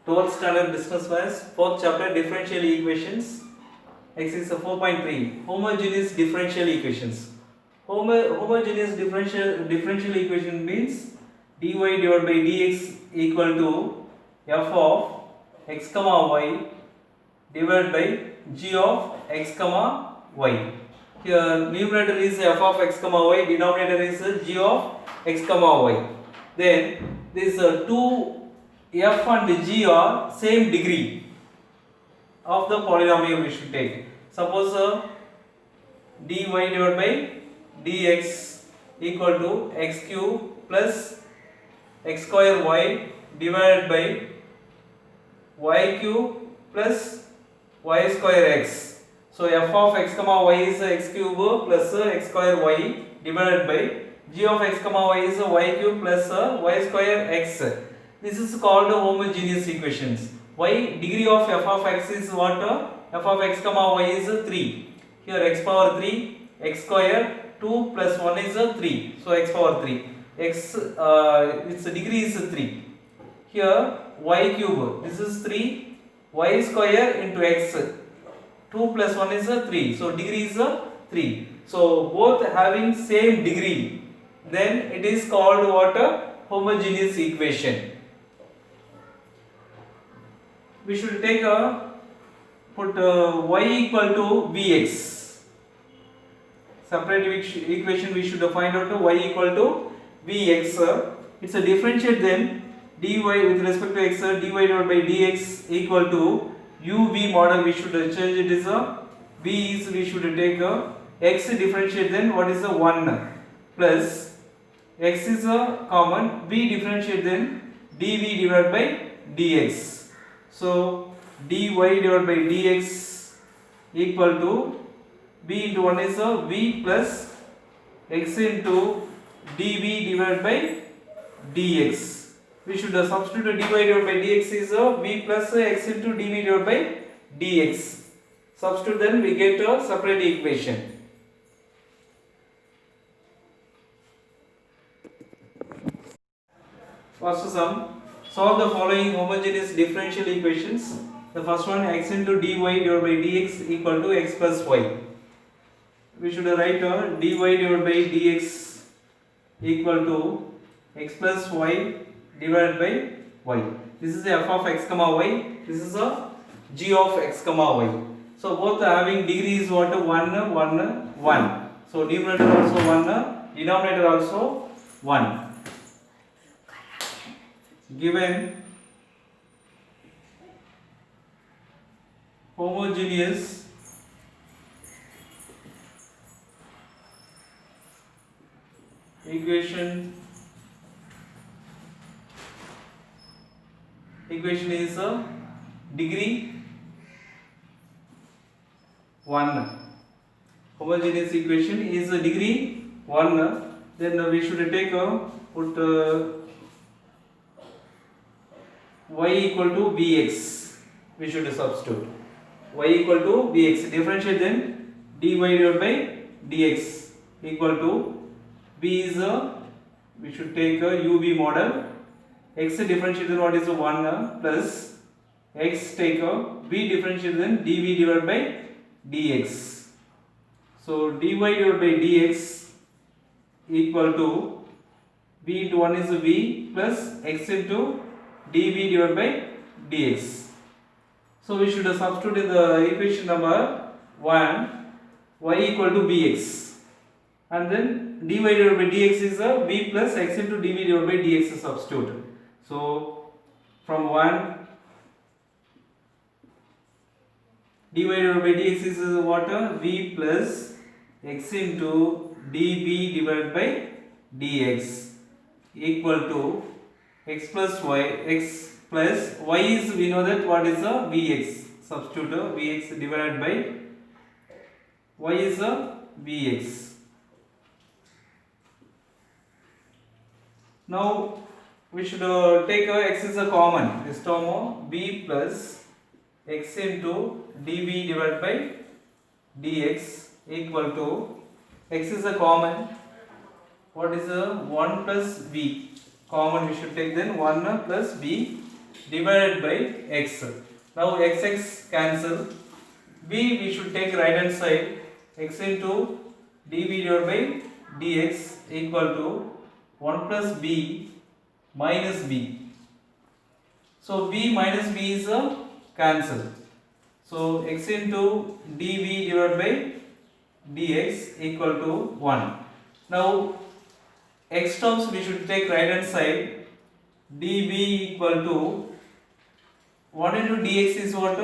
12th standard business maths, 4th chapter differential equations. Exercise 4.3 homogeneous differential equations. Homogeneous differential equation means dy divided by dx equal to f of x comma y divided by g of x comma y. Here numerator is f of x comma y, denominator is g of x comma y. Then these two f and g are same degree of the polynomial we should take. Suppose dy divided by dx equal to x cube plus x square y divided by y cube plus y square x. So f of x comma y is x cube plus x square y divided by g of x comma y is y cube plus y square x. This is called homogeneous equations. Y degree of f of x is what? F of x comma y is 3. Here x power 3, x square 2 plus 1 is 3. So x power 3. X its degree is 3. Here y cube, this is 3, y square into x, 2 plus 1 is 3. So degree is 3. So both having same degree, then it is called what? Homogeneous equation. We should take put y equal to vx. Separate equation we should find out y equal to vx. It's a differentiate, then dy with respect to x, dy divided by dx equal to uv model. We should change it is v is we should take x differentiate, then what is the 1 plus x is a common, v differentiate, then dv divided by dx. So dy divided by dx equal to v into 1 is a v plus x into dv divided by dx. We should substitute dy divided by dx is a v plus x into dv divided by dx. Substitute, then we get a separate equation. First sum. Solve the following homogeneous differential equations. The first one, x into dy divided by dx equal to x plus y. We should write dy divided by dx equal to x plus y divided by y. This is f of x comma y. This is a g of x comma y. So both having degree is what? 1, 1, 1. So numerator also 1, denominator also 1. Given homogeneous equation is a degree 1. Homogeneous equation is a degree 1. Then we should take put y equal to vx. We should substitute y equal to vx. Differentiate, then dy divided by dx equal to v is we should take a uv model. X differentiate, then what is 1 plus x take v differentiate, then dv divided by dx. So dy divided by dx equal to v into 1 is v plus x into dv divided by dx. So we should substitute in the equation number 1 y equal to vx, and then dy divided by dx is v plus x into dv divided by dx substitute. So from 1 dy divided by dx is what? V plus x into dv divided by dx equal to x plus y, x plus y is, we know that what is a vx. Substitute vx divided by y is a vx. Now we should take x is a common. This term v plus x into dv divided by dx equal to x is a common. What is a 1 plus v? Common we should take, then 1 plus v divided by x. Now x cancel. B we should take right hand side, x into dv divided by dx equal to 1 plus b minus b. So b minus b is a cancel. So x into dv divided by dx equal to 1. Now x terms we should take right hand side, dv equal to 1 into dx is what?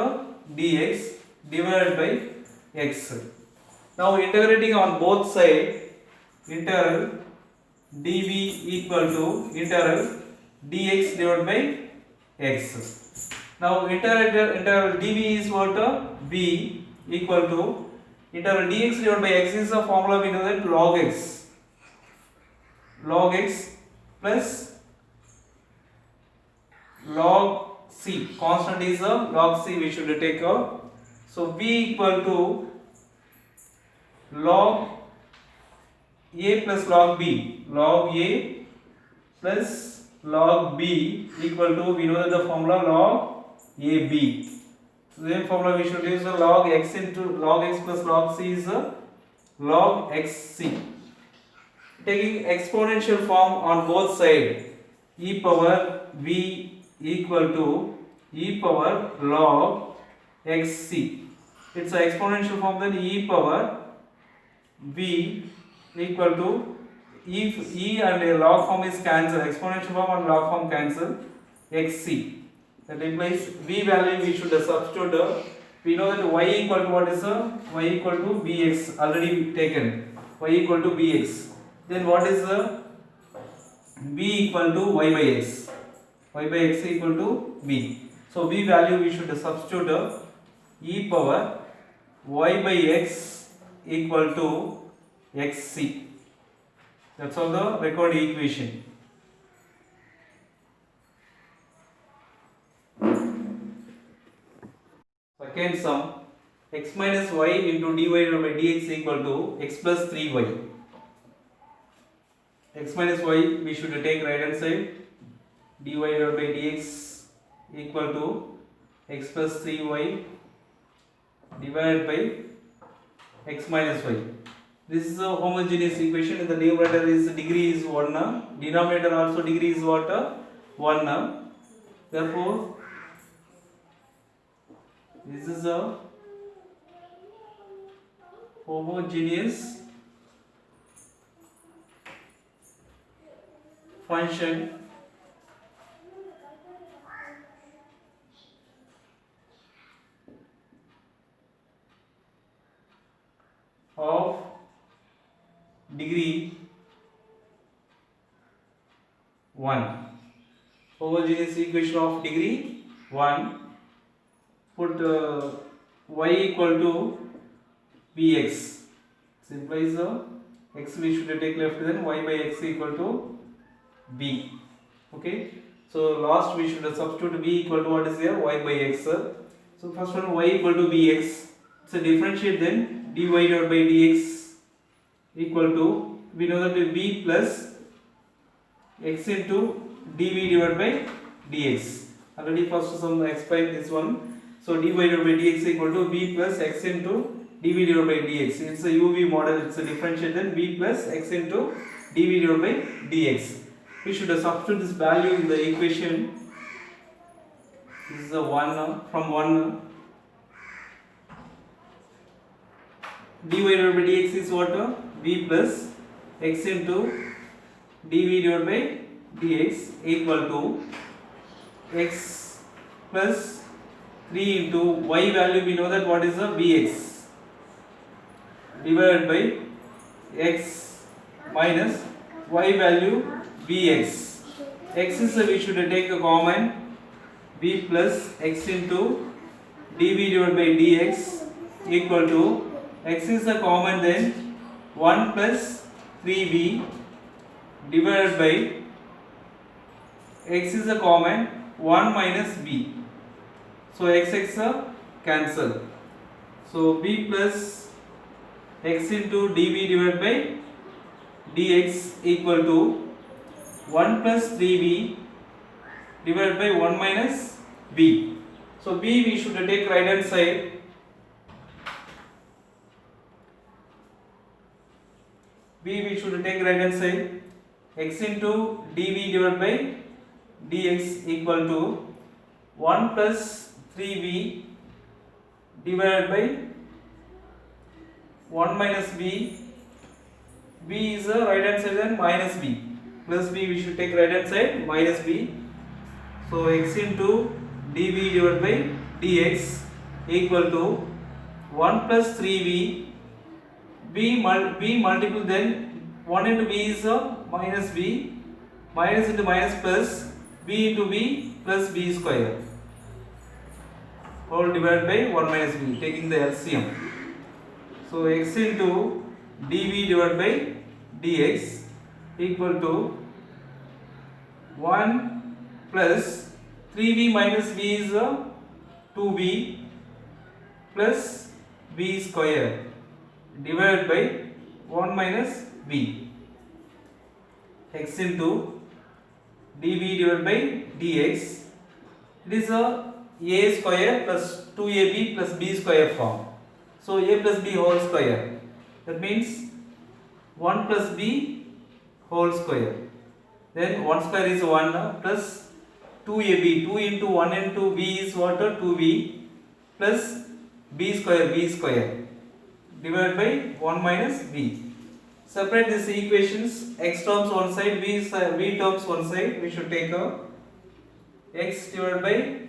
Dx divided by x. Now integrating on both sides, integral dv equal to integral dx divided by x. Now integral dv is what? B equal to integral dx divided by x is a formula we know that log x. Log x plus log c. Constant is a log c we should take a. So b equal to log a plus log b. Log a plus log b equal to, we know that the formula log ab. Same formula we should use the log x into log x plus log c is a log xc. Taking exponential form on both sides, e power v equal to e power log xc. It's an exponential form, then e power v equal to e and a log form is cancelled, exponential form and log form cancel, xc. That implies v value we should substitute. We know that y equal to what is y equal to bx, already taken, y equal to bx. Then what is b equal to y by x, y by x equal to b. So b value we should substitute e power y by x equal to xc. That's all the required equation. Second sum, x minus y into dy divided by dx equal to x plus 3y. X minus y we should take right hand side, dy divided by dx equal to x plus 3y divided by x minus y. This is a homogeneous equation. In the numerator is degree is 1, denominator also degree is what? 1. Therefore this is a homogeneous function of degree 1. Homogeneous equation of degree 1. Put y equal to bx. Simplifies x we should take left, then y by x equal to b. Okay. So last we should substitute b equal to what is here, y by x. So first one y equal to bx. So differentiate then dy divided by dx equal to, we know that b plus x into dv divided by dx. Already first sum explained this one. So dy divided by dx equal to b plus x into dv divided by dx. It's a uv model. It's a differentiate, then b plus x into dv divided by dx. We should substitute this value in the equation. This is a 1 from 1. dy divided by dx is what? b plus x into dv divided by dx equal to x plus 3 into y value, we know that what is the bx divided by x minus y value bx. X is we should take a common, b plus x into dv divided by dx equal to, x is a common, then 1 plus 3b divided by x is a common, 1 minus b. So x cancel. So b plus x into dv divided by dx equal to 1 plus 3b divided by 1 minus b. So b we should take right hand side. B we should take right hand side. X into dv divided by dx equal to 1 plus 3v divided by 1 minus b. B is a right hand side and minus b. Plus b we should take right hand side minus b. So x into dv divided by dx equal to 1 plus 3v. B multiple, then 1 into b is a minus b, minus into minus plus b into b plus b square whole divided by 1 minus b, taking the LCM. So x into dv divided by dx equal to 1 plus 3v minus b is a 2b plus b square divided by 1 minus b. X into dv divided by dx, it is a square plus 2ab plus b square form. So a plus b whole square, that means 1 plus b whole square. Then 1 square is 1 plus 2ab, 2 into 1 into b is what? 2b plus b square divided by 1 minus b. Separate these equations, x terms one side, v terms one side. We should take a x divided by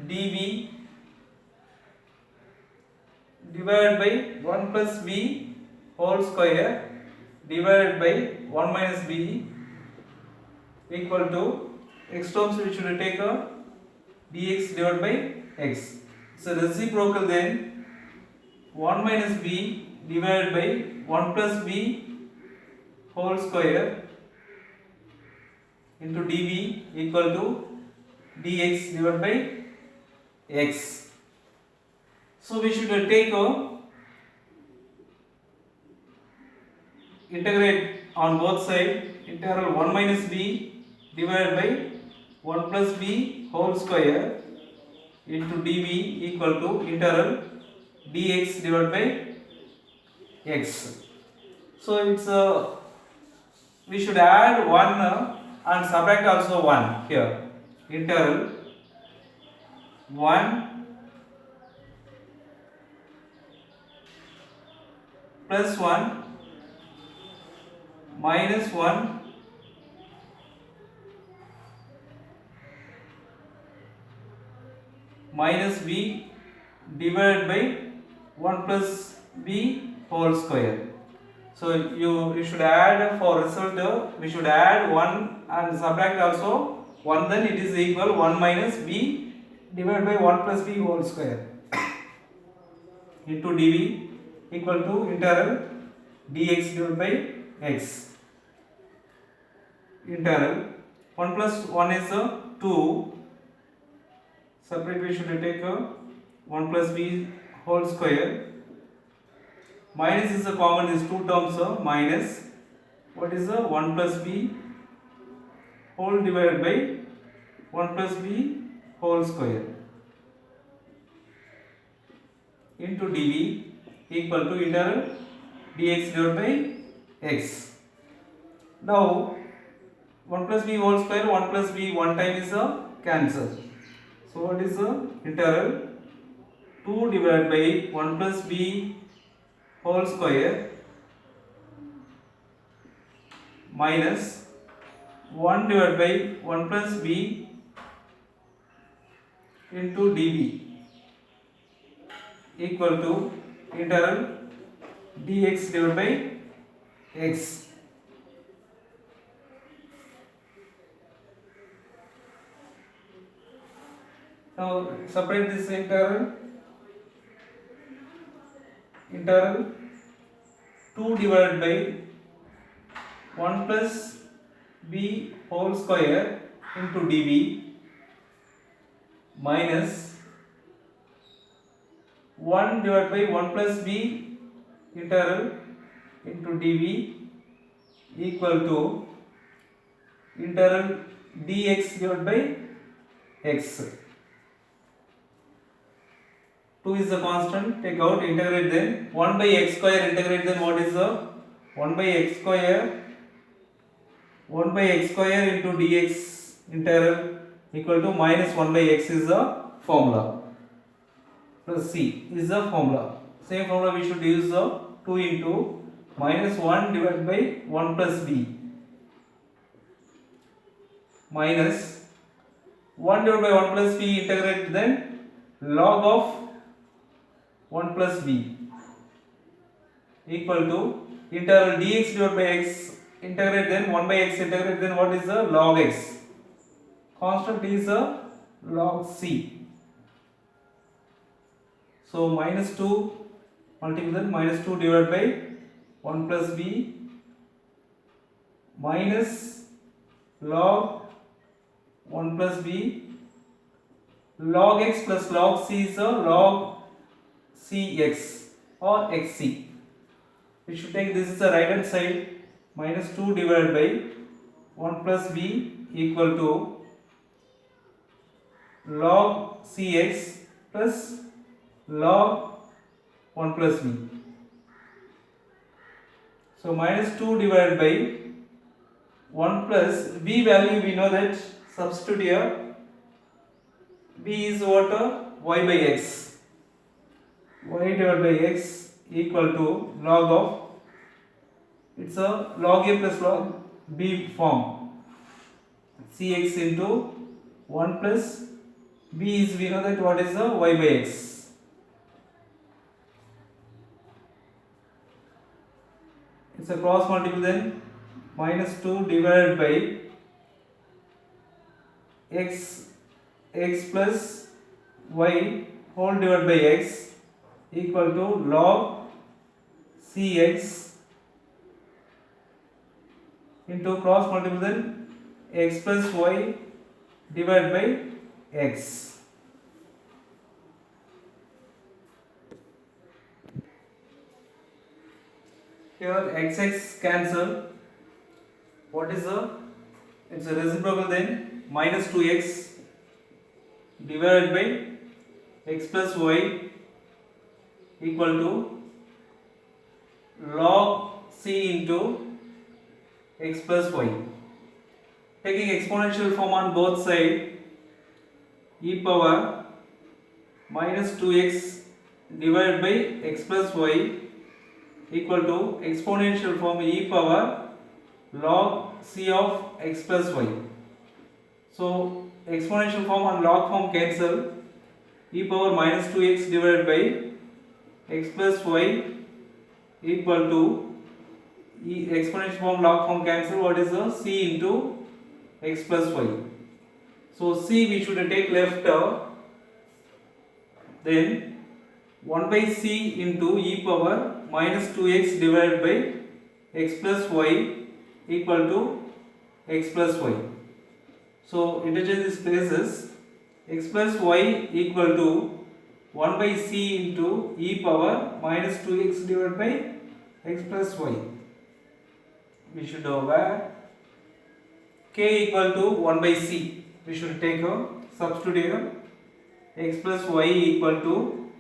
dv divided by 1 plus b whole square divided by 1 minus b equal to x terms we should take a dx divided by x. So reciprocal, then 1 minus b divided by 1 plus b whole square into dv equal to dx divided by x. So we should take a integrate on both sides, integral 1 minus b divided by 1 plus b whole square into dv equal to integral dx divided by x. So it's we should add 1 and subtract also 1 here. Integral 1 plus 1 minus 1 minus b divided by 1 plus b whole square. So you should add, for result we should add 1 and subtract also 1, then it is equal 1 minus b divided by 1 plus b whole square into dv equal to integral dx divided by x. Integral 1 plus 1 is 2, separate we should take 1 plus b whole square, minus is a common, these two terms minus, what is 1 plus b whole divided by 1 plus b whole square into dv equal to integral dx divided by x. Now 1 plus b whole square, 1 plus b one time is cancelled. So what is integral 2 divided by 1 plus b whole square minus 1 divided by 1 plus b into dv equal to integral dx divided by x. Now separate this integral 2 divided by 1 plus b whole square into dv minus 1 divided by 1 plus b integral into dv equal to integral dx divided by x. 2 is the constant, take out, integrate, then 1 by x square, integrate, then what is the 1 by x square, 1 by x square into dx integral equal to minus 1 by x is the formula, plus c is the formula. Same formula we should use the 2 into minus 1 divided by 1 plus b minus 1 divided by 1 plus b, integrate, then log of 1 plus b equal to integral dx divided by x, integrate, then 1 by x, integrate, then what is the log x, constant is the log c. So minus 2 multiple, then minus 2 divided by 1 plus b minus log 1 plus b, log x plus log c is the log cx or xc. We should take this is the right hand side, minus 2 divided by 1 plus b equal to log cx plus log 1 plus b. So minus 2 divided by 1 plus b value, we know that, substitute here, b is what, y by x, y divided by x equal to log of, it's a log a plus log b form, cx into 1 plus b is, we know that, what is the y by x. It's a cross multiple, then minus 2 divided by x plus y whole divided by x equal to log cx into cross multiple, then x plus y divided by x. Here x cancel. What is the, it's a reciprocal, then minus 2x divided by x plus y equal to log c into x plus y. Taking exponential form on both sides, e power minus 2x divided by x plus y equal to exponential form e power log c of x plus y. So exponential form and log form cancel, e power minus 2x divided by x plus y equal to exponential form log form cancel, what is the c into x plus y. So c we should take left, then 1 by c into e power minus 2x divided by x plus y equal to x plus y. So interchange these places, x plus y equal to 1 by c into e power minus 2x divided by x plus y. We should know where k equal to 1 by c. We should take a substitute here, x plus y equal to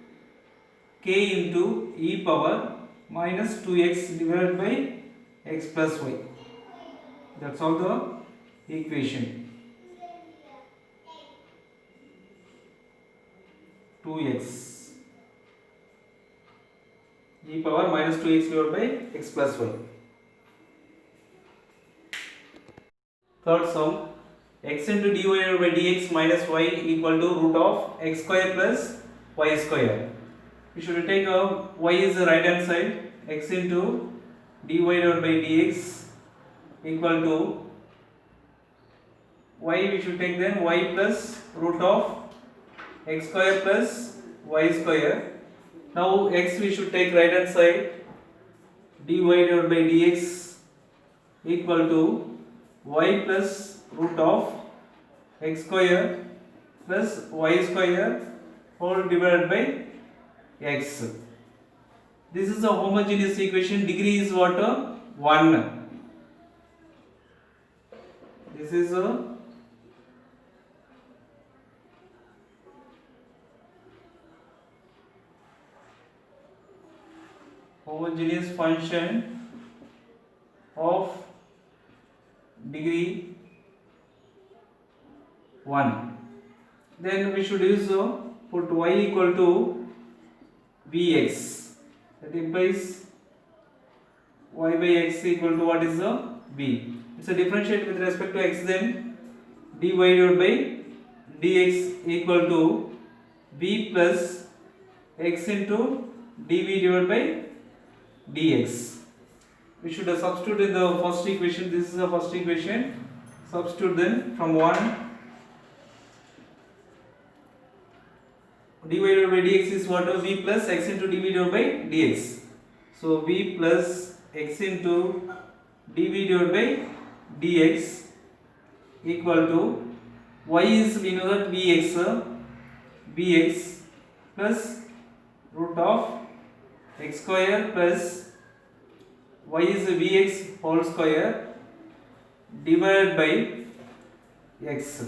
k into e power minus 2x divided by x plus y. That's all the equation. 2x e power minus 2x divided by x plus y. Third sum, x into dy divided by dx minus y equal to root of x square plus y square. We should take a y is the right hand side, x into dy divided by dx equal to y, we should take then y plus root of x square plus y square. Now x we should take right hand side, dy divided by dx equal to y plus root of x square plus y square whole divided by x. This is a homogeneous equation. Degree is what? 1. This is a homogeneous function of degree 1. Then we should use put y equal to vx. That implies y by x equal to what is the v. It's a differentiate with respect to x, then dy divided by dx equal to v plus x into dv divided by dx. We should substitute in the first equation. This is the first equation. Substitute then from 1 dy divided by dx is what? V plus x into dv divided by dx. So v plus x into dv divided by dx equal to y is, we know that vx plus root of x square plus y is vx whole square divided by x.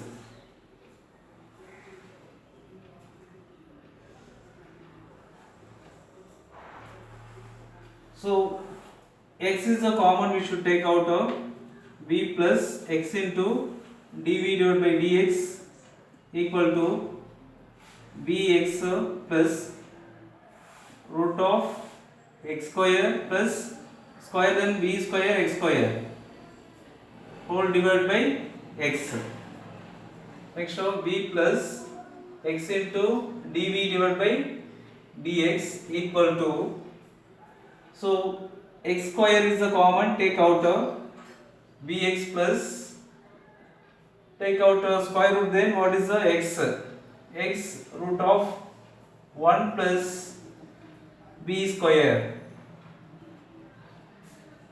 So x is a common, we should take out of v plus x into dv divided by dx equal to vx plus root of x square plus square, then v square x square whole divided by x. Next v plus x into dv divided by dx equal to, so x square is a common, take out vx plus, take out square root, then what is the x? X root of 1 plus b square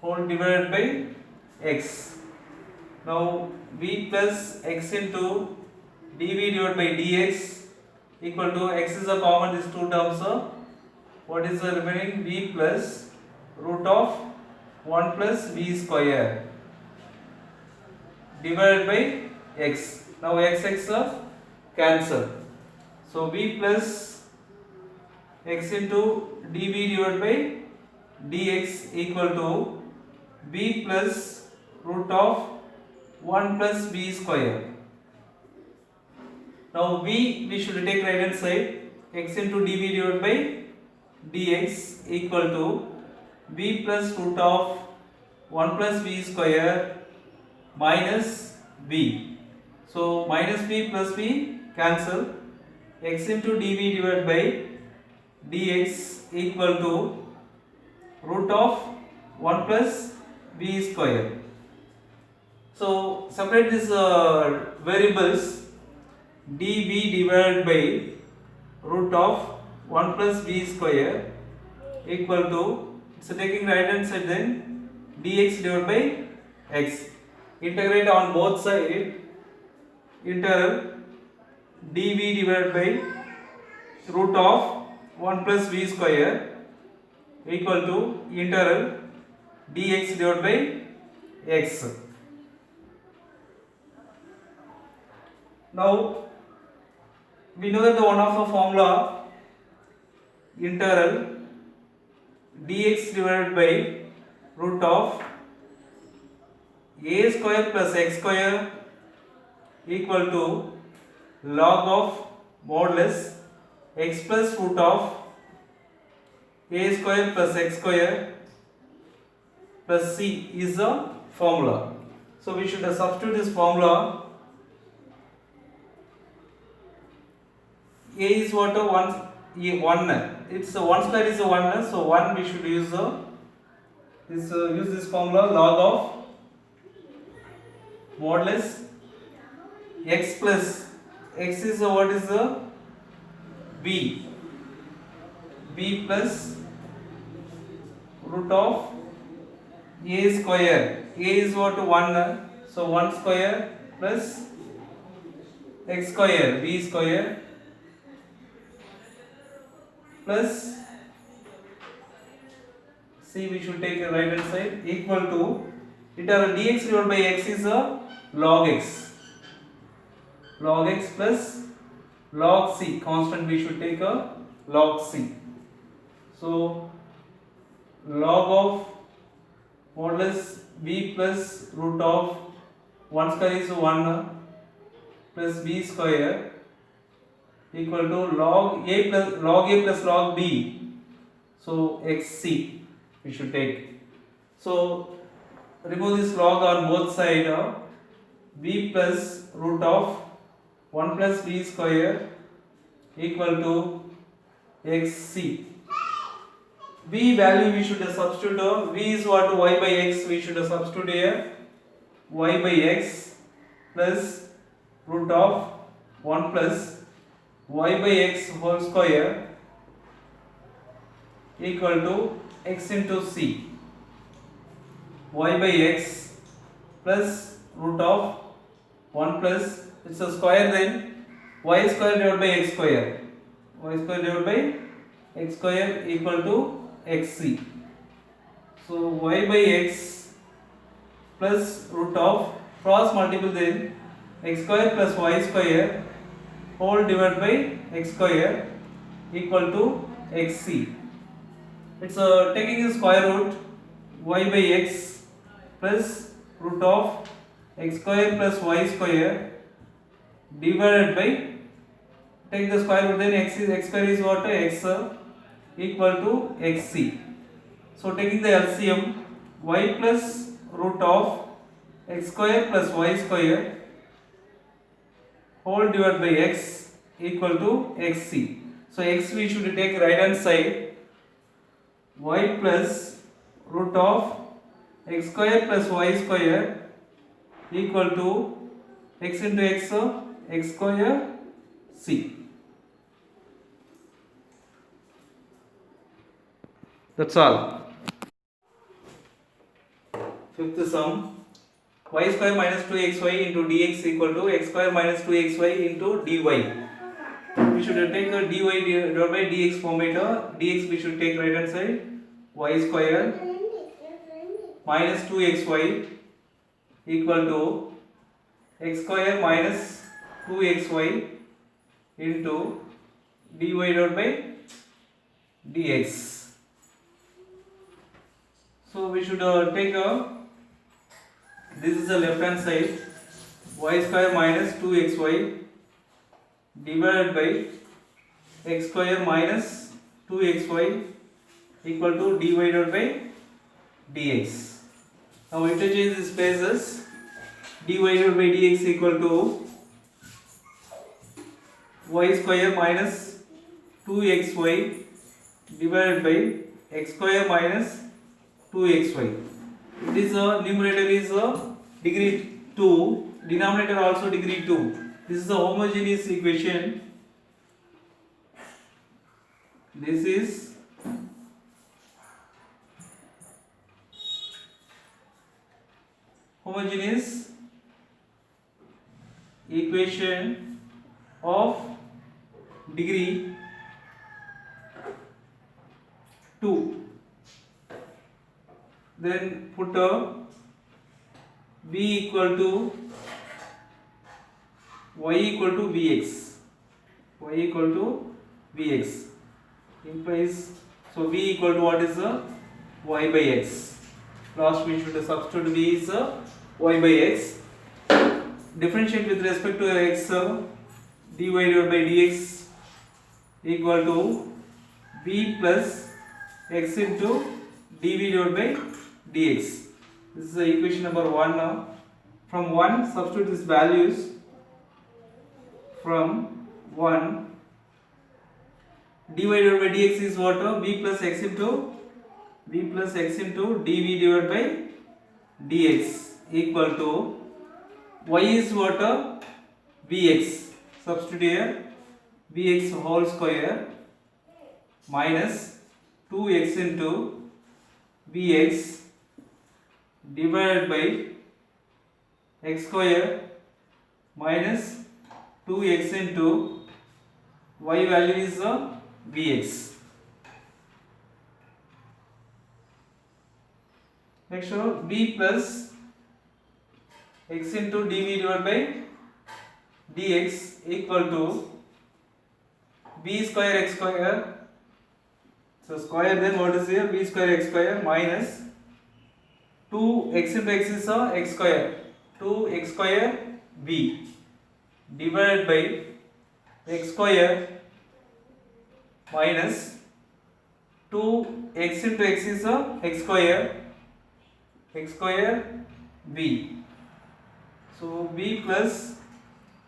whole divided by x. Now v plus x into dv divided by dx equal to, x is a common, these two terms. What is the remaining? V plus root of 1 plus v square divided by x. Now x cancel. So v plus x into dv divided by dx equal to v plus root of 1 plus v square. Now we should take right hand side, x into dv divided by dx equal to v plus root of 1 plus v square minus v. So minus v plus v cancel, x into dv divided by dx equal to root of 1 plus v square. So separate these variables, dv divided by root of 1 plus v square equal to, so taking right hand side, then dx divided by x. Integrate on both sides, integral dv divided by root of 1 plus v square equal to integral dx divided by x. Now we know that the one of the formula integral dx divided by root of a square plus x square equal to log of modulus x plus root of a square plus x square plus c is the formula. So we should substitute this formula. A is what? 1. It's 1 square is 1, so 1 we should use use this formula, log of modulus x plus x is what is the b plus root of a square. A is what? 1, so 1 square plus x square b square plus c, we should take a right hand side, equal to integral dx divided by x is a log x plus log c, constant we should take a log c. So log of modulus b plus root of 1 square is 1 plus b square equal to log a plus log b. So xc we should take. So remove this log on both sides. B plus root of 1 plus b square equal to xc. B value we should substitute. V is what? Y by x. We should substitute here. Y by x plus root of 1 plus y by x whole square equal to x into c. Y by x plus root of 1 plus, it's a square, then y square divided by x square. Y square divided by x square equal to xc. So y by x plus root of cross multiple, then x square plus y square whole divided by x square equal to xc. It's taking the square root, y by x plus root of x square plus y square divided by, take the square root, then x square is what? X equal to xc. So taking the LCM, y plus root of x square plus y square whole divided by x equal to xc. So x we should take right hand side, y plus root of x square plus y square equal to x into x, x square c. That's all. Fifth sum, y square minus 2xy into dx equal to x square minus 2xy into dy. We should take a dy divided by dx format. Dx we should take right hand side, y square minus 2xy equal to x square minus 2xy into dy divided by dx. So we should take this is the left hand side, y square minus 2xy divided by x square minus 2xy equal to dy divided by dx. Now interchange these spaces, dy divided by dx equal to y square minus 2xy divided by x square minus 2xy. This numerator is degree 2, denominator also degree 2. This is a homogeneous equation. This is homogeneous equation of degree 2. Then put b equal to y equal to vx. Y equal to vx implies, so b equal to what is y by x. Last we should substitute b is y by x. Differentiate with respect to x, dy divided by dx equal to b plus x into dv divided by dx. This is the equation number 1 now. From 1 substitute these values. From 1, dy divided by dx is what? b plus x into dv divided by dx equal to y is what? Vx. Substitute here, vx whole square minus 2x into vx divided by x square minus 2x into y value is vx. Next b plus x into dv divided by dx equal to b square x square. So square, then what is here? B square x square minus 2x into x is x square, 2x square b divided by x square minus 2x into x is x square b. So b plus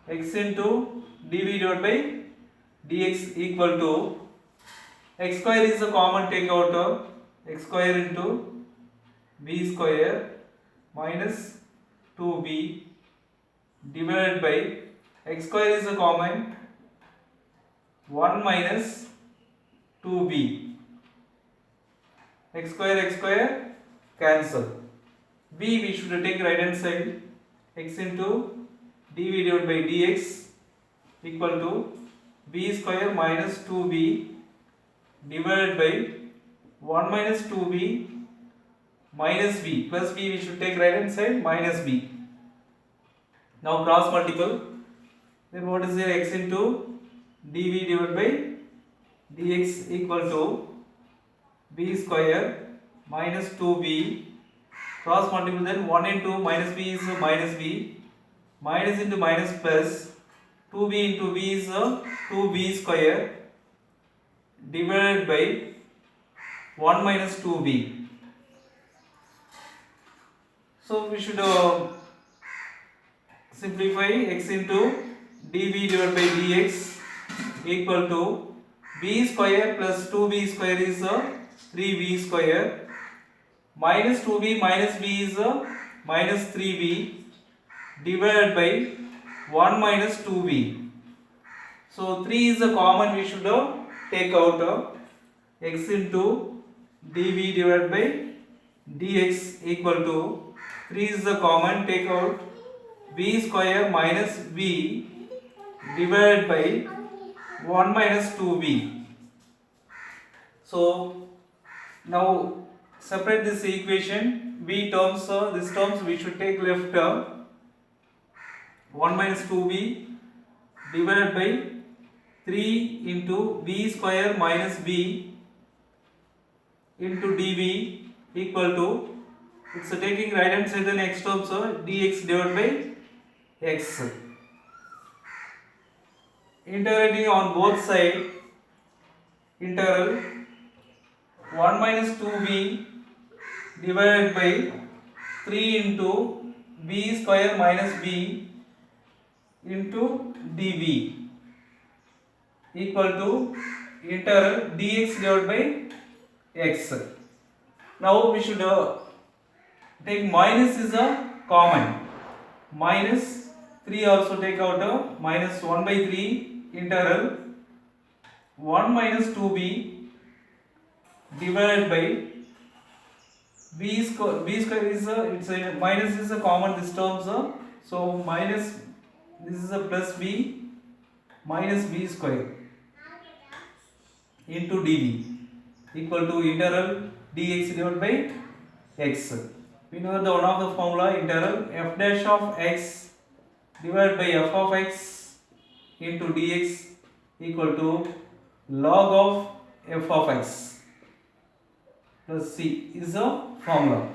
x into dv divided by dx equal to x square is a common take out of x square into b square minus 2b divided by x square is a common 1 minus 2b, x square cancel, b we should take right hand side, x into dv divided by dx equal to b square minus 2b divided by 1 minus 2b minus b plus b we should take right hand side minus b. Now cross multiple, then what is there? X into dv divided by dx equal to b square minus 2b cross multiple, then 1 into minus b is minus b, minus into minus plus 2b into b is 2b square divided by 1 minus 2b. So we should simplify x into dv divided by dx equal to b square plus 2b square is 3b square minus 2b minus b is minus 3b divided by 1 minus 2b. So 3 is a common, we should take out x into dv divided by dx equal to 3 is the common, take out b square minus b divided by 1 minus 2b. So now separate this equation, b terms, this terms we should take left 1 minus 2b divided by 3 into b square minus b into dv equal to, it's taking right hand side, then x terms dx divided by x. Integrating on both sides, integral 1 minus 2b divided by 3 into b square minus b into dv equal to integral dx divided by x. Now we should take minus is a common, minus 3 also take out minus 1 by 3 integral 1 minus 2b divided by b square is it's a minus is a common, this terms so minus, this is a plus b minus b square into dv equal to integral dx divided by x. We know the one of the formula, integral f dash of x divided by f of x into dx equal to log of f of x plus c is a formula.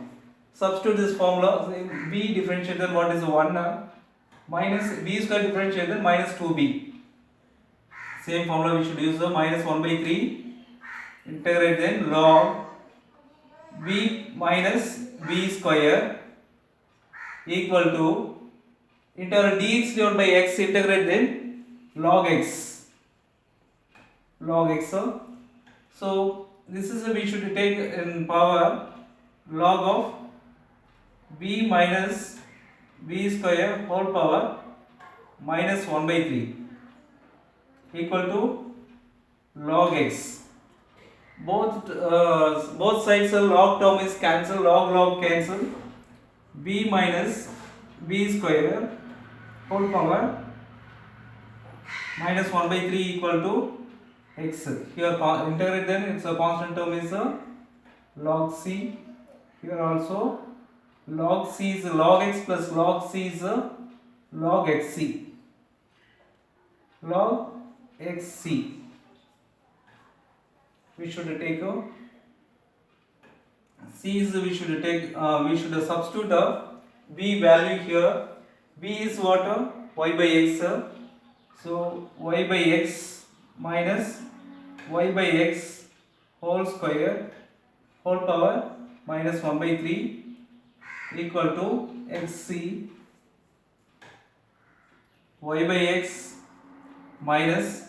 Substitute this formula, b differentiated, what is 1 minus b square differentiated minus 2b. Same formula we should use the minus 1 by 3 integrate, then log b minus b square equal to integral dx divided by x integrate, then log x, log x. So this is we should take in power log of b minus b square whole power minus 1 by 3 equal to log x. Both sides log term is cancel, log cancel, b minus b square whole power minus 1 by 3 equal to x. Here integrate, then it's a constant term is log c. Here also log c is log x plus log c is log xc, log xc. we should take C is we should take we should substitute B value here. B is what? Y by x. So y by x minus y by x whole square whole power minus 1 by 3 equal to xc y by x minus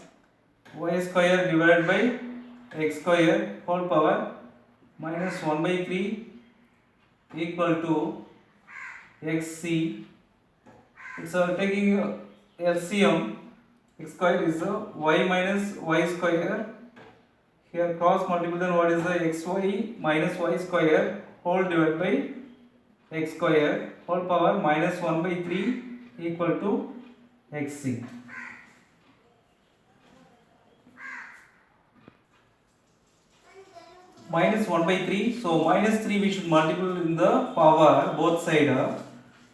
y square divided by x square whole power minus 1 by 3 equal to xc. It's taking LCM. X square is y minus y square. Here cross multiply, then what is the xy minus y square whole divided by x square whole power minus 1 by 3 equal to xc. Minus 1 by 3, so minus 3 we should multiply in the power both side.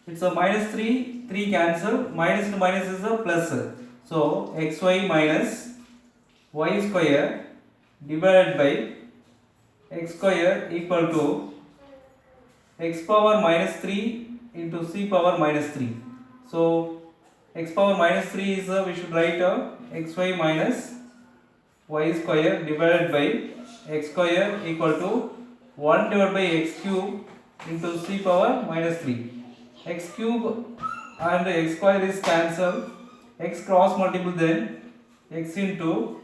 It's a minus 3, 3 cancel, minus to minus is a plus. So xy minus y square divided by x square equal to x power minus 3 into c power minus 3. So x power minus 3 is we should write xy minus y square divided by x square equal to 1 divided by x cube into c power minus 3. X cube and x square is cancelled. X cross multiple, then x into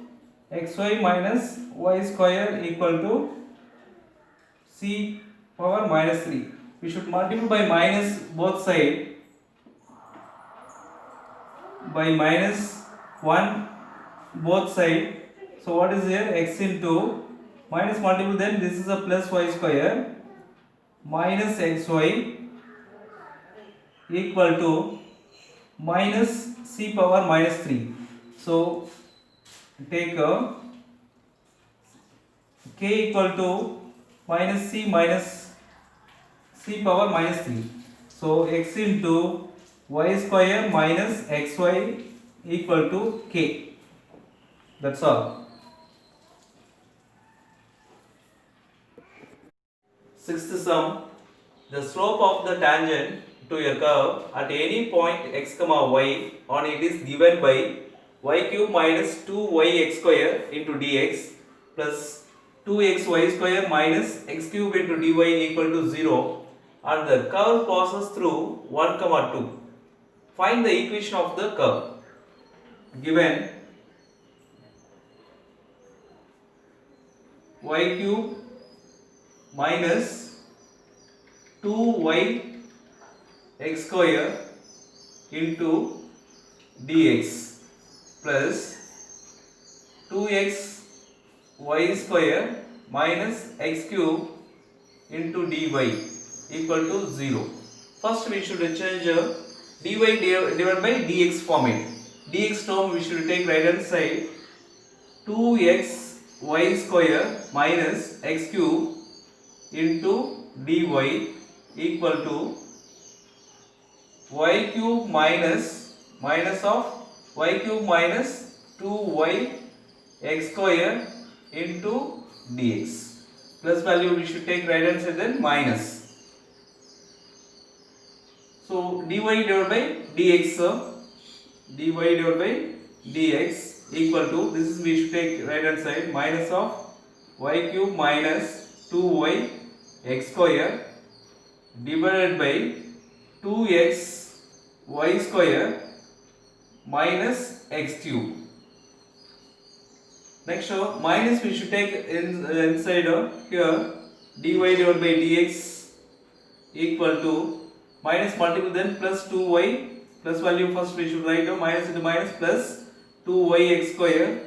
xy minus y square equal to c power minus 3. We should multiply by minus both side by minus 1 both side. So what is here? X into minus multiple, then this is a plus y square minus xy equal to minus c power minus 3. So take k equal to minus c power minus 3. So x into y square minus xy equal to k. That's all. Sixth sum. The slope of the tangent to a curve at any point x comma y on it is given by y cube minus 2yx square into dx plus 2xy square minus x cube into dy equal to 0, and the curve passes through 1 comma 2. Find the equation of the curve. Given y cube minus 2y x square into dx plus 2x y square minus x cube into dy equal to 0. First we should change dy divided by dx format. Dx term we should take right hand side, 2x y square minus x cube into dy equal to y cube minus of y cube minus 2y x square into dx. Plus value we should take right hand side, then minus. So dy divided by dx, dy divided by dx equal to, this is we should take right hand side, minus of y cube minus 2y x square divided by 2x y square minus x cube. Next minus we should take inside here, dy divided by dx equal to minus multiple, then plus 2y, plus value first we should write minus into minus plus 2y x square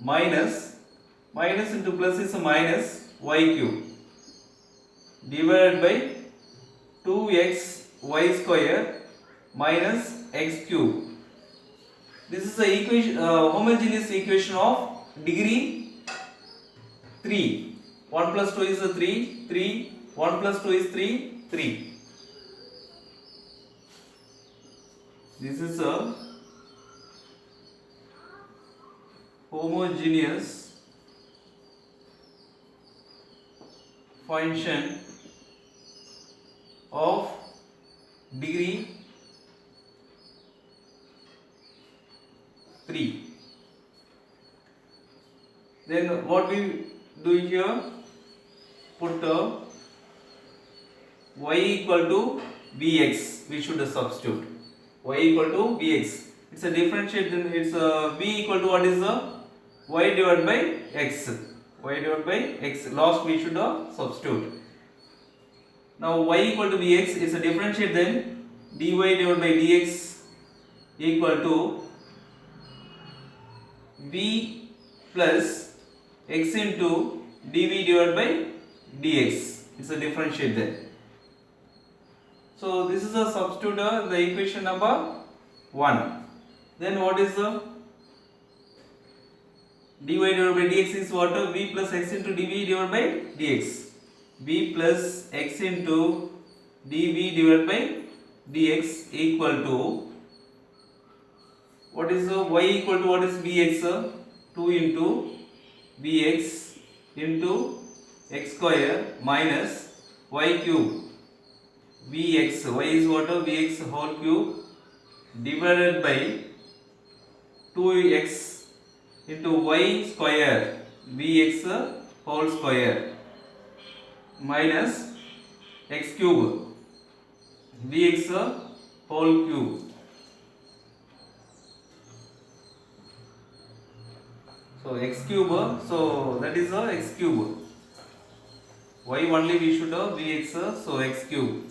minus into plus is a minus y cube divided by 2x y square minus x cube. This is the equation, homogeneous equation of degree 3. 1 plus 2 is a 3, 1 plus 2 is 3. This is a homogeneous function of degree 3. Then what we do here, put y equal to bx, we should substitute y equal to bx. It's a differentiate, then it's b equal to what is the y divided by x, y divided by x, last we should substitute. Now y equal to bx is a differentiate, then dy divided by dx equal to b plus x into dv divided by dx. It's a differentiate then. So this is a substitute the equation number 1. Then what is the dy divided by dx is what? b plus x into dv divided by dx. b plus x into dv divided by dx equal to, what is y equal to what is bx? 2 into bx into x square minus y cube. Vx, y is what? Vx whole cube divided by 2x into y square, Vx whole square minus x cube, Vx whole cube. So x cube, so that is x cube. Y only we should have Vx, so x cube.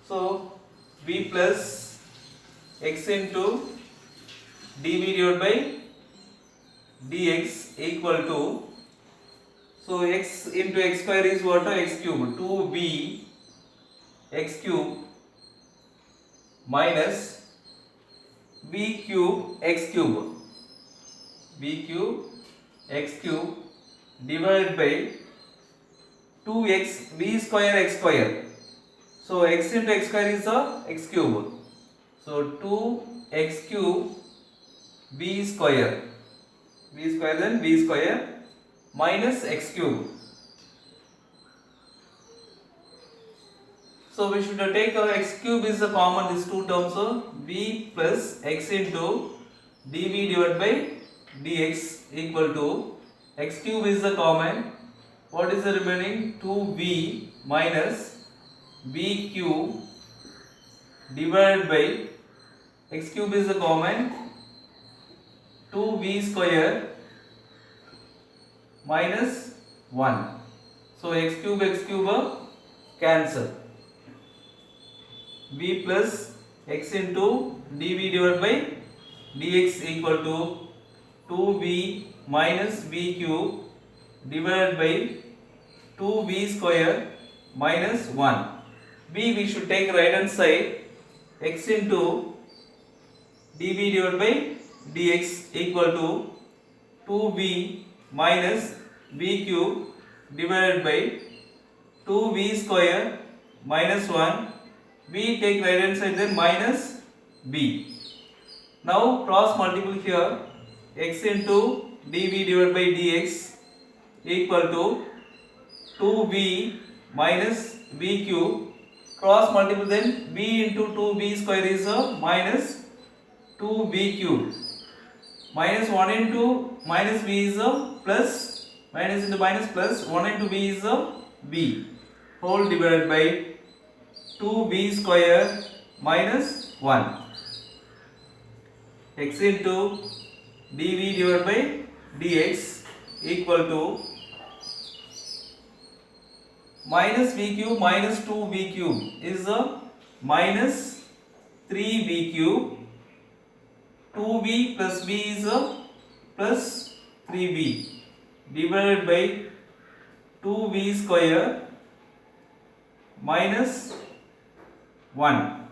So b plus x into dv divided by dx equal to, so x into x square is what? X cube. 2b x cube minus b cube x cube, b cube x cube divided by 2x b square x square. So x into x square is x cube. So 2x cube b square, then b square minus x cube. So we should take x cube is the common, these two terms, so b plus x into dv divided by dx equal to, x cube is the common, what is the remaining? 2b minus b cube divided by x cube is the common, 2b square minus 1. So x cube cancel. b plus x into dv divided by dx equal to 2b minus b cube divided by 2b square minus 1. b we should take right hand side, x into dv divided by dx equal to 2b minus b cube divided by 2b square minus 1. b take right hand side, then minus b. Now cross multiple here, x into dv divided by dx equal to 2b minus b cube, cross multiple, then b into 2b square is minus 2b cube, minus 1 into minus b is plus, minus into minus plus, 1 into b is b whole divided by 2b square minus 1. x into dv divided by dx equal to minus b cube minus 2b cube is minus 3b cube, 2b plus b is plus 3b divided by 2b square minus 1.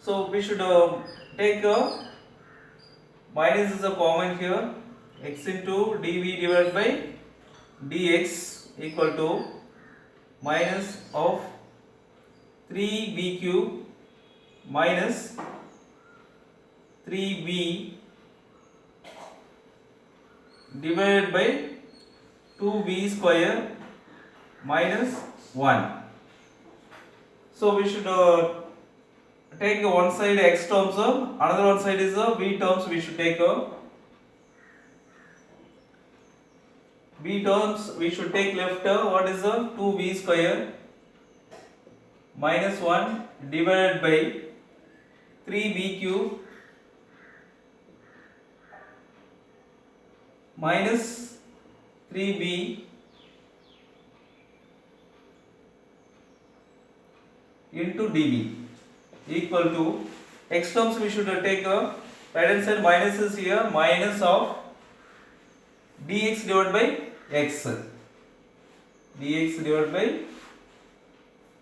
So we should take minus is a common here, x into dv divided by dx equal to minus of 3b cube minus 3b divided by 2b square minus 1. So we should take one side x terms, another one side is b terms. We should take b terms. We should take left. What is 2b square minus 1 divided by 3b cube minus 3b into db equal to x terms. We should take right hand side minus is here, minus of dx divided by x, dx divided by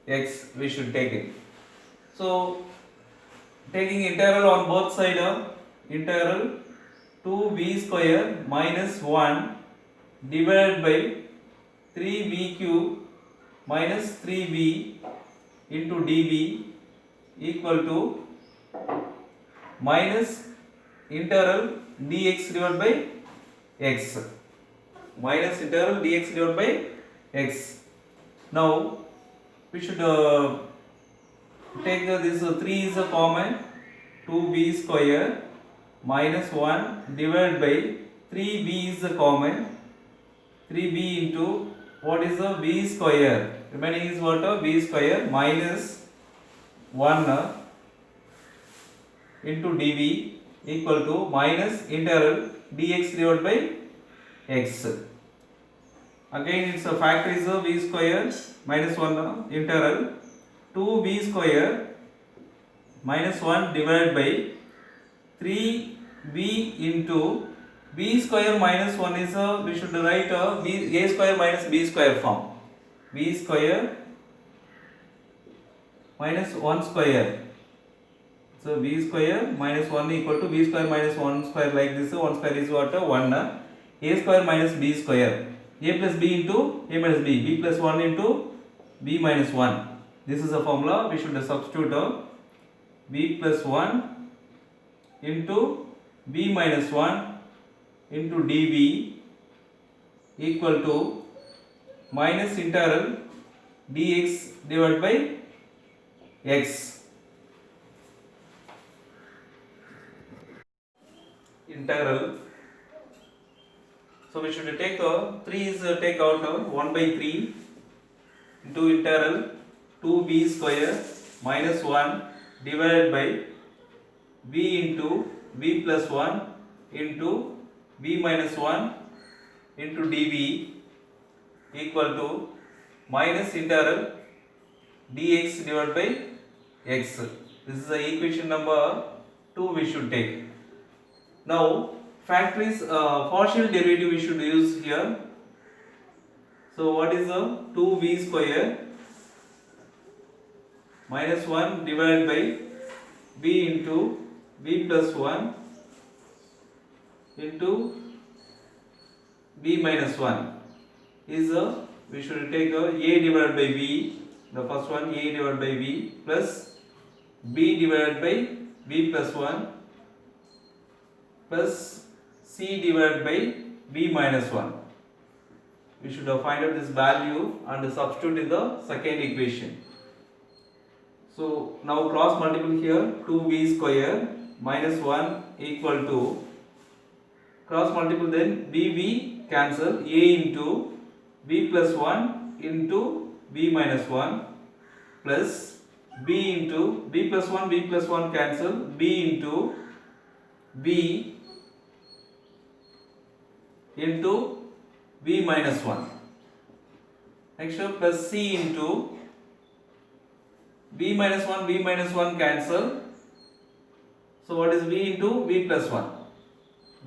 x we should take it. So taking integral on both sides, integral 2b square minus 1 divided by 3b cube minus 3b into db equal to minus integral dx divided by x, minus integral dx divided by x. Now we should take this 3 is a common, 2b square minus 1 divided by 3b is a common, 3b into what is a b square, remaining is what a b square minus 1 into dv equal to minus integral dx divided by x. Again its a factor is a b square minus 1 integral 2b square minus 1 divided by 3b into b square minus 1 is a, we should write a square minus b square form, b square minus 1 square. So b square minus 1 equal to b square minus 1 square, like this. 1 square is what? 1. A square minus b square. A plus b into a minus b. B plus 1 into b minus 1. This is a formula. We should substitute b plus 1 into b minus 1 into db equal to minus integral dx divided by x. Integral. So we should take 3 is take out 1 by 3 into integral 2b square minus 1 divided by b into b plus 1 into b minus 1 into db equal to minus integral dx divided by x. This is the equation number 2 we should take. Now factories, partial derivative we should use here. So what is the 2b square minus 1 divided by b into b plus 1 into b minus 1 is we should take a divided by b, the first one a divided by b plus b divided by b plus 1 plus c divided by b minus 1. We should find out this value and substitute in the second equation. So now cross multiple here, 2b square minus 1 equal to, cross multiple then bb cancel, a into b plus 1 into b minus 1 plus b into b plus 1 cancel, b into b into b minus 1. Next plus c into b minus 1 cancel. So what is b into b plus 1?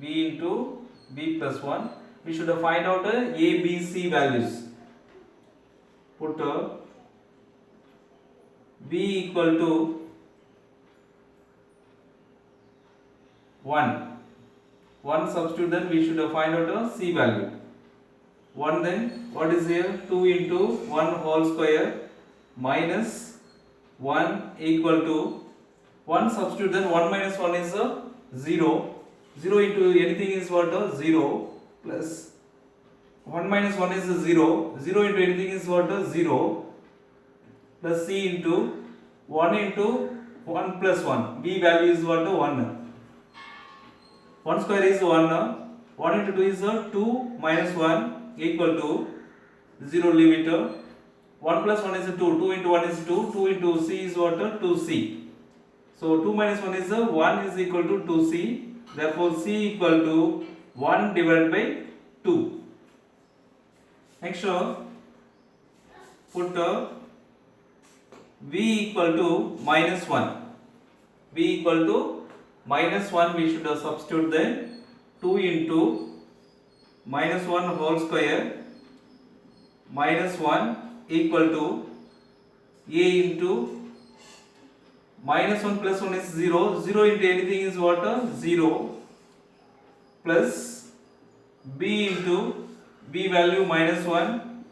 b into b plus 1. We should find out a, b, c values. Put b equal to 1. 1 substitute, then we should find out a c value. 1 then what is here? 2 into 1 whole square minus 1 equal to 1 substitute, then 1 minus 1 is 0. 0 into anything is what? 0 plus 1 minus 1 is 0. 0 into anything is what? 0 plus c into 1 into 1 plus 1. b value is what? 1. 1 square is 1. 1 into 2 is 2 minus 1 equal to 0. Leave it. 1 plus 1 is 2. 2 into 1 is 2. 2 into c is what? 2c. So 2 minus 1 is 1 is equal to 2c. Therefore c equal to 1 divided by 2. Next put v equal to minus 1. v equal to minus 1 we should substitute then 2 into minus 1 whole square minus 1 equal to a into minus 1 plus 1 is 0. 0 into anything is what? 0 plus b into b value minus 1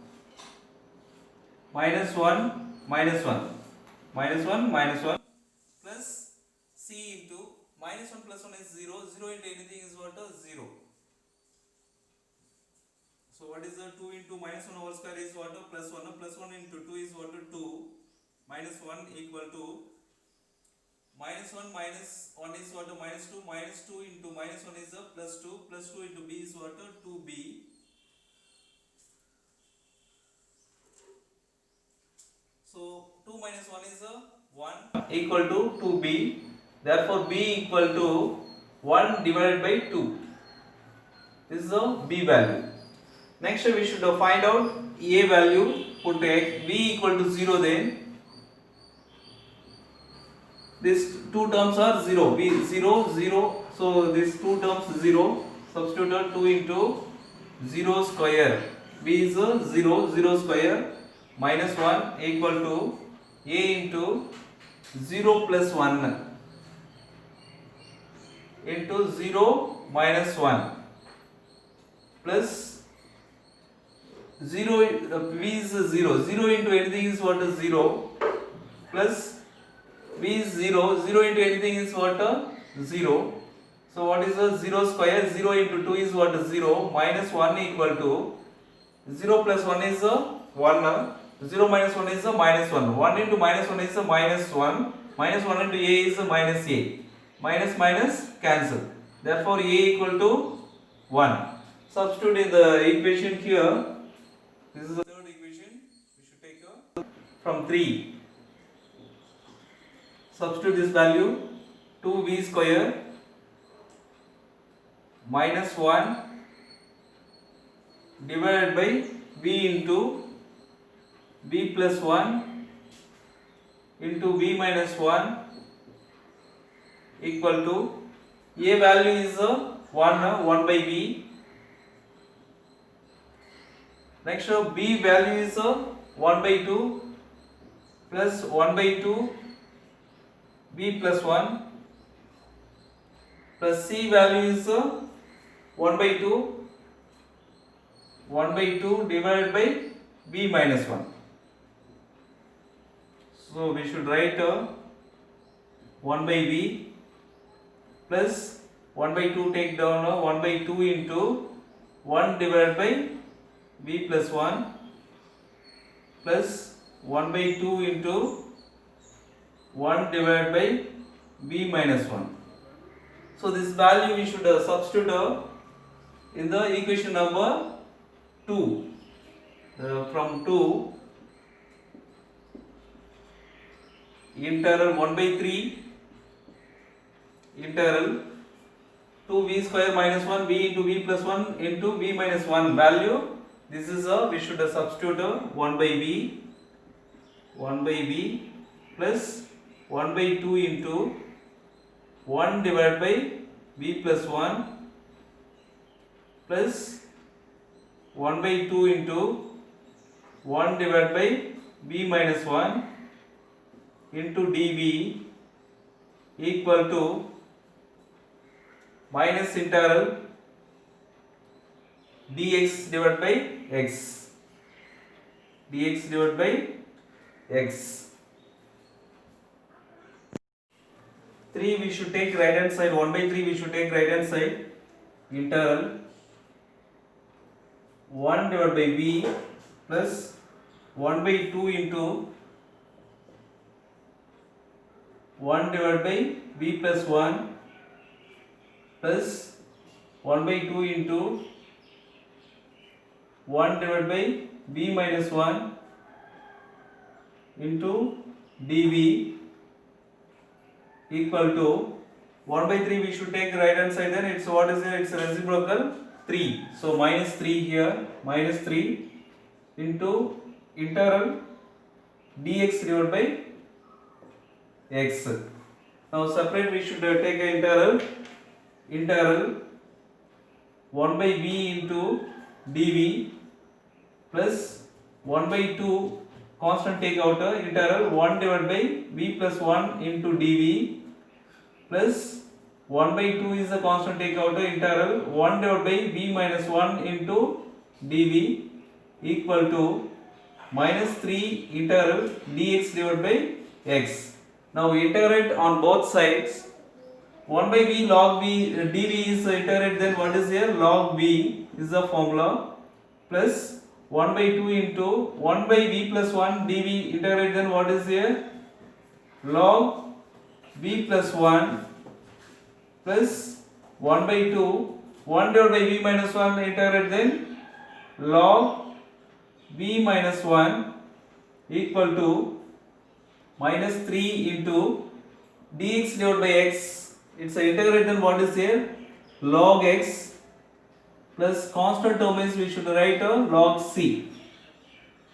minus 1 minus 1 minus 1 minus 1 plus c into minus 1 plus 1 is 0. 0 into anything is what? 0. So what is the 2 into minus 1 whole square is what? Plus 1. Plus 1 into 2 is what? 2 minus 1 equal to minus 1 minus 1 is what? Minus 2. Minus 2 into minus 1 is plus 2. Plus 2 into b is what? 2b. So 2 minus 1 is 1 equal to 2b. Therefore b equal to 1 divided by 2. This is the b value. Next we should find out a value. Put b equal to 0 then. These two terms are 0. b 0 0. So these two terms 0. Substitute 2 into 0 square. b is 0. 0 square minus 1 equal to a into 0 plus 1 into 0 minus 1 plus 0 v is 0. 0 into anything is what? 0 plus v is 0. 0 into anything is what? 0. So what is 0 square? 0 into 2 is what? 0 minus 1 equal to 0 plus 1 is 1. 0 minus 1 is minus 1. 1 into minus 1 is minus 1. Minus 1 into a is minus a. Minus minus cancel. Therefore a equal to 1. Substitute in the equation here. This is the third equation. We should take from 3. Substitute this value. 2v square minus 1 divided by v into b plus 1 into b minus 1 equal to a value is 1 by b. Next b value is 1 by 2 plus 1 by 2 b plus 1 plus c value is 1 by 2 1 by 2 divided by b minus 1. So we should write 1 by b plus 1 by 2 take down 1 by 2 into 1 divided by b plus 1 plus 1 by 2 into 1 divided by b minus 1. So this value we should substitute in the equation number 2. From 2 integral 1 by 3 integral 2v square minus 1 v into v plus 1 into v minus 1 value. This is we should substitute 1 by b plus 1 by 2 into 1 divided by b plus 1 plus 1 by 2 into 1 divided by b minus 1 into dv equal to minus integral dx divided by x. dx divided by x. 3 we should take right hand side. 1 by 3 we should take right hand side. Integral 1 divided by b plus 1 by 2 into 1 divided by b plus 1 plus 1 by 2 into 1 divided by b minus 1 into dv equal to 1 by 3. We should take right hand side, then it's what is it? It's reciprocal 3. So minus 3 here, minus 3 into integral dx divided by x. Now separate, we should take an integral 1 by b into dv plus 1 by 2 constant take out integral 1 divided by b plus 1 into dv plus 1 by 2 is a constant take out integral 1 divided by b minus 1 into dv equal to minus 3 integral dx divided by x. Now integrate on both sides. 1 by b log b dv is integrate, then what is here? Log b is the formula plus 1 by 2 into 1 by b plus 1 dv integrate, then what is here? Log b plus 1 plus 1 by 2 1 divided by b minus 1 integrate, then log b minus 1 equal to minus 3 into dx divided by x. It's a integrate, then what is here? Log x plus constant term is we should write log c.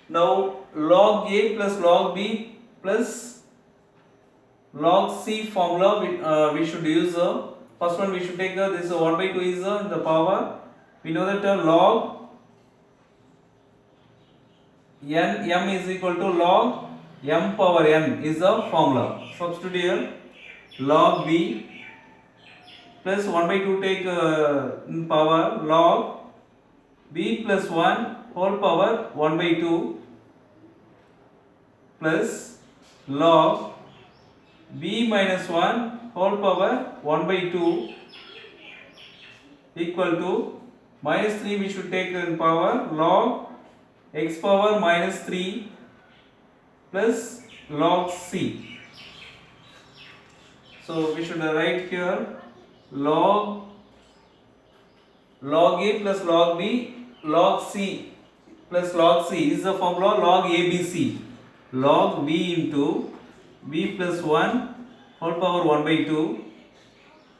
Now log a plus log b plus log c formula we should use. First one we should take this 1 by 2 is the power. We know that log n m is equal to log m power n is the formula. Substitute here log b plus 1 by 2 take in power log b plus 1 whole power 1 by 2 plus log b minus 1 whole power 1 by 2 equal to minus 3 we should take in power log x power minus 3 plus log c. So we should write here log a plus log b log c plus log c is the formula log abc. Log b into b plus 1 whole power 1 by 2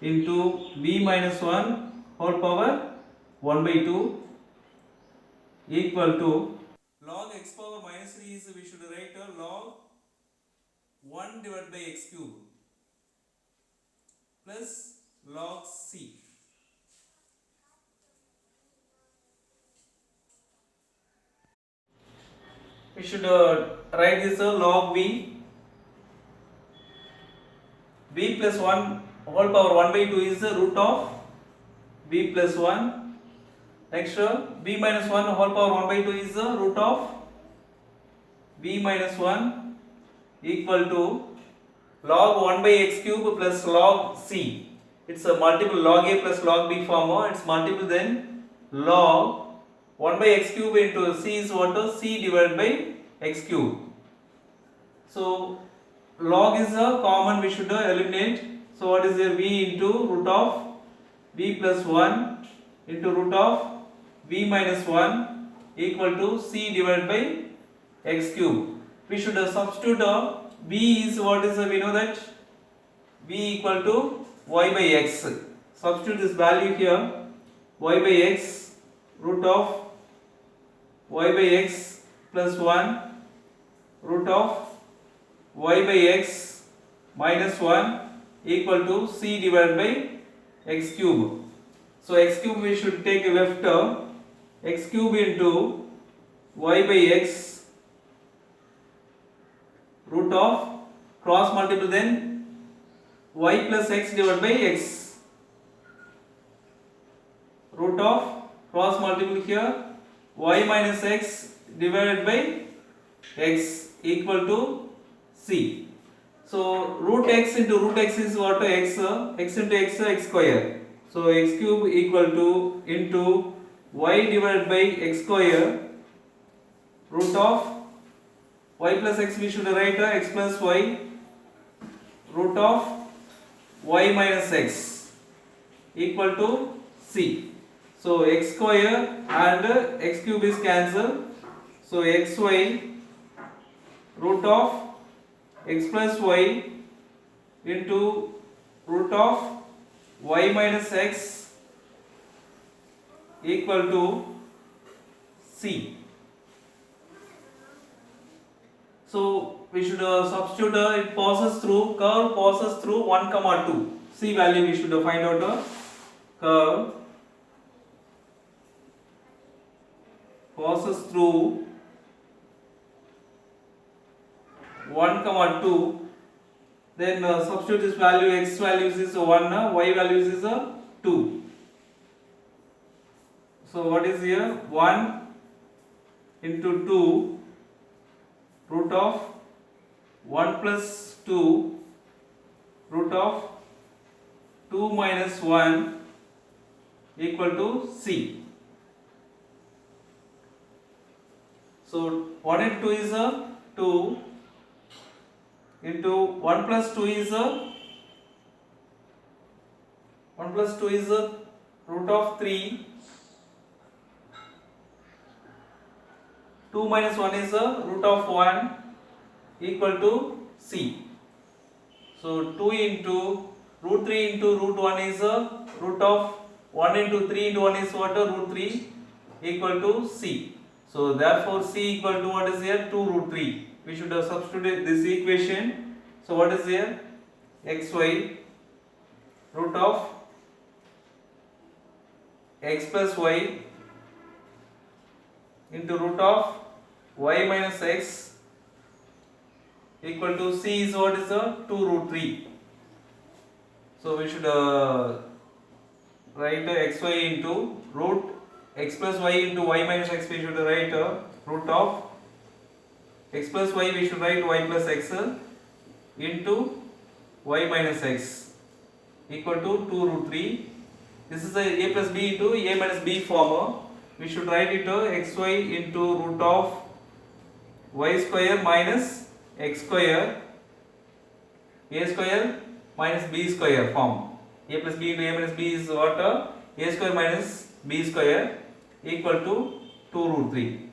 into b minus 1 whole power 1 by 2 equal to log x power minus 3 is we should write log 1 divided by x cube plus log c. We should write this log b plus 1 whole power 1 by 2 is the root of b plus 1. Next b minus 1 whole power 1 by 2 is the root of b minus 1 equal to log 1 by x cube plus log c. It's a multiple log a plus log b form. It's multiple, then log 1 by x cube into c is what? C divided by x cube. So log is a common, we should eliminate. So what is there? V into root of b plus 1 into root of b minus 1 equal to c divided by x cube. We should substitute b is what is we know that b equal to y by x. Substitute this value here, y by x root of y by x plus 1 root of y by x minus 1 equal to c divided by x cube. So x cube we should take left x cube into y by x root of cross multiple, then y plus x divided by x root of cross multiple here y minus x divided by x equal to c. So root x into root x is what? X into x, x square. So x cube equal to into y divided by x square root of y plus x, we should write x plus y root of y minus x equal to c. So x square and x cube is cancelled. So xy root of x plus y into root of y minus x equal to c. So we should substitute it passes through, curve passes through 1 comma 2. C value we should find out curve passes through 1 comma 2. Then substitute this value, x values is 1, y values is 2. So what is here? 1 into 2 root of 1 plus 2 root of 2 minus 1 equal to c. So 1 and 2 is 2 into 1 plus 2 is 1 plus 2 is root of 3. 2 minus 1 is root of 1 equal to c. So 2 into root 3 into root 1 is root of 1 into 3 into 1 is what? Root 3 equal to c. So therefore c equal to what is here? 2 root 3. We should substitute this equation. So what is here? xy root of x plus y into root of y minus x equal to c is what is 2 root 3. So we should write xy into root x plus y into y minus x, we should write root of x plus y, we should write y plus x into y minus x equal to 2 root 3. This is a plus b into a minus b form. We should write it xy into root of y square minus x square, a square minus b square form. A plus b into a minus b is what? A square minus b square equal to 2 root 3.